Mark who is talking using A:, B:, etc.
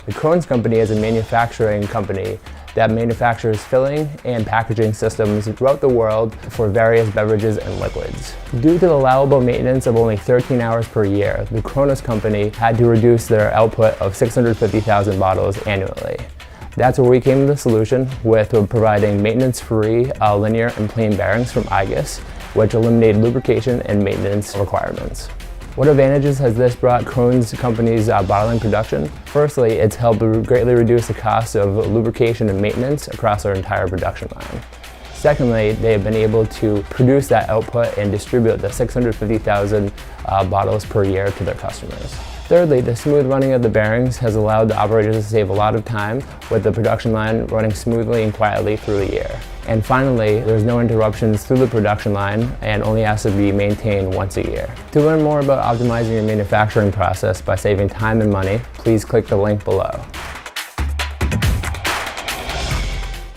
A: The Krones company is a manufacturing company that manufactures filling and packaging systems throughout the world for various beverages and liquids. Due to the allowable maintenance of only 13 hours per year, the Krones company had to reduce their output of 650,000 bottles annually. That's where we came to the solution with providing maintenance-free linear and plain bearings from igus, which eliminate lubrication and maintenance requirements. What advantages has this brought Krones company's bottling production? Firstly, it's helped greatly reduce the cost of lubrication and maintenance across our entire production line. Secondly, they have been able to produce that output and distribute the 650,000 bottles per year to their customers. Thirdly, the smooth running of the bearings has allowed the operators to save a lot of time with the production line running smoothly and quietly through the year. And finally, there's no interruptions through the production line and only has to be maintained once a year. To learn more about optimizing your manufacturing process by saving time and money, please click the link below.